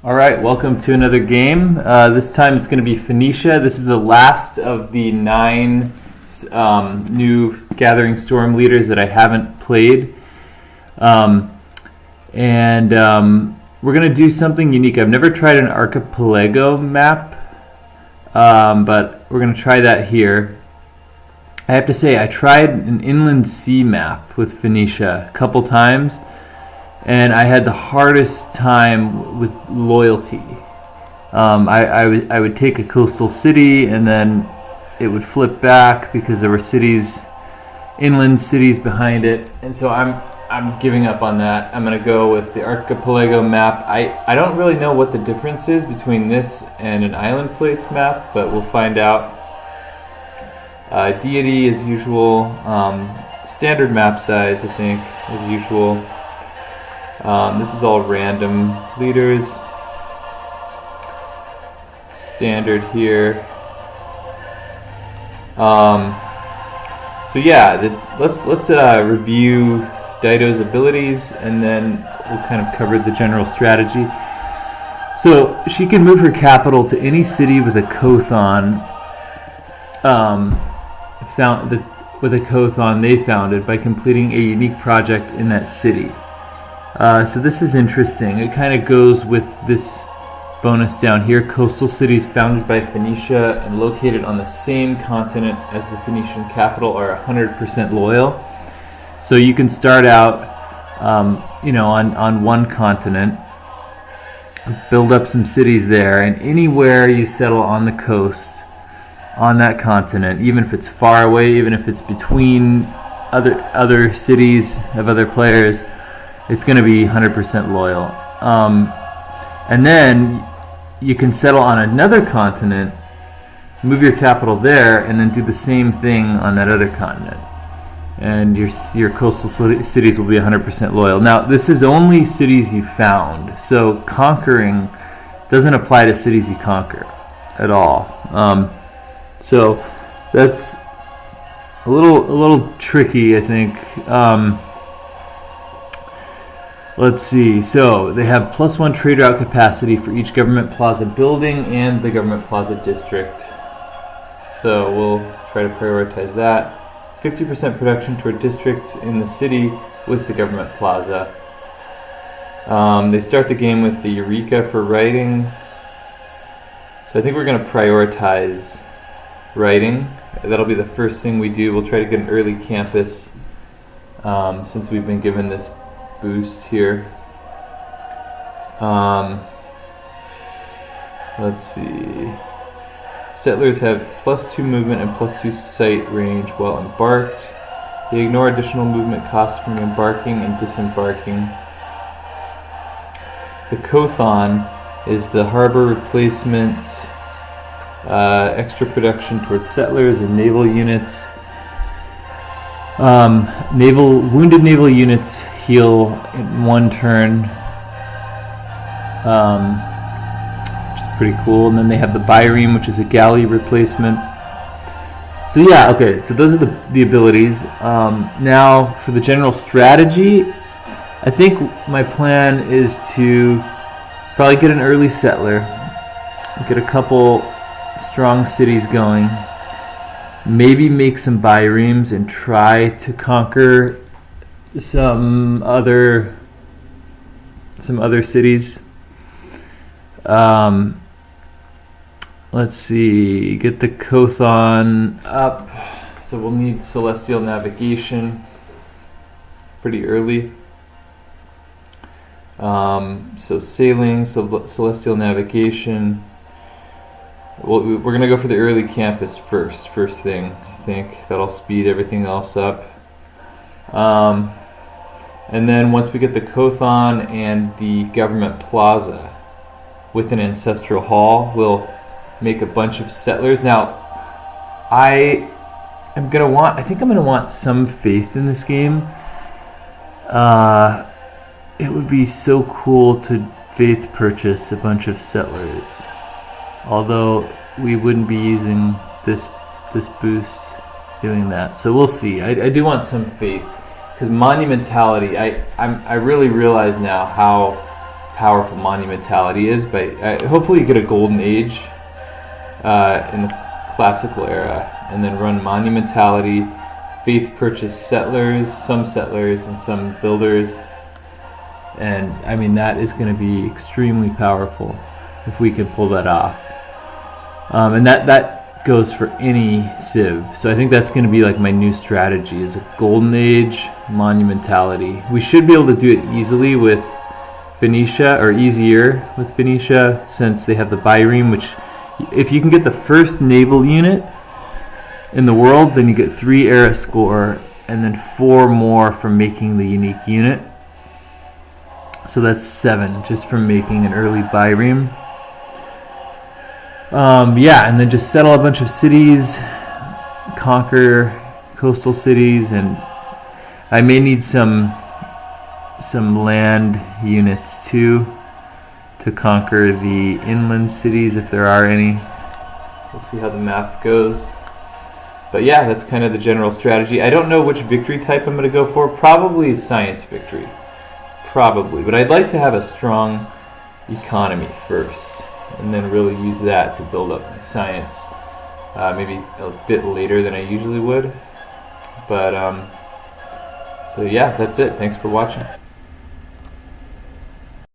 Alright, welcome to another game. This time it's going to be Phoenicia. This is the last of the 9 new Gathering Storm leaders that I haven't played. We're going to do something unique. I've never tried an Archipelago map, but we're going to try that here. I have to say, I tried an inland sea map with Phoenicia a couple times, and I had the hardest time with loyalty. I would take a coastal city, and then it would flip back because there were inland cities behind it, and so I'm giving up on that. I'm going to go with the Archipelago map. I don't really know what the difference is between this and an Island Plates map, but we'll find out. Deity as usual, standard map size I think as usual. This is all random leaders, standard here. So yeah, let's review Dido's abilities, and then we'll kind of cover the general strategy. So she can move her capital to any city with a Kothon, they founded by completing a unique project in that city. So this is interesting. It kind of goes with this bonus down here. Coastal cities founded by Phoenicia and located on the same continent as the Phoenician capital are 100% loyal. So you can start out, on one continent, build up some cities there, and anywhere you settle on the coast, on that continent, even if it's far away, even if it's between other cities of other players, it's going to be 100% loyal. And then you can settle on another continent, move your capital there, and then do the same thing on that other continent. And your coastal cities will be 100% loyal. Now, this is only cities you found, so conquering doesn't apply to cities you conquer at all. So that's a little tricky, I think. Let's see. So they have +1 trade route capacity for each government plaza building and the government plaza district. So we'll try to prioritize that. 50% production toward districts in the city with the government plaza. They start the game with the Eureka for writing. So I think we're going to prioritize writing. That'll be the first thing we do. We'll try to get an early campus since we've been given this boost here. Let's see. Settlers have +2 movement and +2 sight range while embarked. They ignore additional movement costs from embarking and disembarking. The Kothon is the harbor replacement, extra production towards settlers and naval units. Wounded naval units heal in 1 turn, which is pretty cool. And then they have the Byreme, which is a galley replacement. So yeah, okay, so those are the abilities. Now for the general strategy, I think my plan is to probably get an early settler, get a couple strong cities going, maybe make some Byremes and try to conquer some other cities. Let's see, get the Kothon up. So we'll need celestial navigation pretty early. So sailing, celestial navigation. We're going to go for the early campus first thing. I think that'll speed everything else up. And then once we get the Kothon and the government plaza with an ancestral hall, we'll make a bunch of settlers. Now, I think I'm going to want some faith in this game. It would be so cool to faith purchase a bunch of settlers. Although we wouldn't be using this boost doing that. So we'll see. I do want some faith. Because monumentality, I really realize now how powerful monumentality is, but hopefully you get a golden age in the classical era, and then run monumentality, faith purchase settlers, some settlers and some builders, and I mean that is going to be extremely powerful if we can pull that off. And that goes for any civ, so I think that's going to be like my new strategy, is a golden age monumentality. We should be able to do it easily with Phoenicia, or easier with Phoenicia, since they have the bireme, which if you can get the first naval unit in the world, then you get 3 era score and then 4 more from making the unique unit. So that's 7 just from making an early bireme. Yeah, and then just settle a bunch of cities, conquer coastal cities, and I may need some land units too to conquer the inland cities if there are any. We'll see how the math goes. But yeah, that's kind of the general strategy. I don't know which victory type I'm going to go for. Probably science victory. Probably. But I'd like to have a strong economy first, and then really use that to build up my science. Maybe a bit later than I usually would. But so yeah, that's it. Thanks for watching.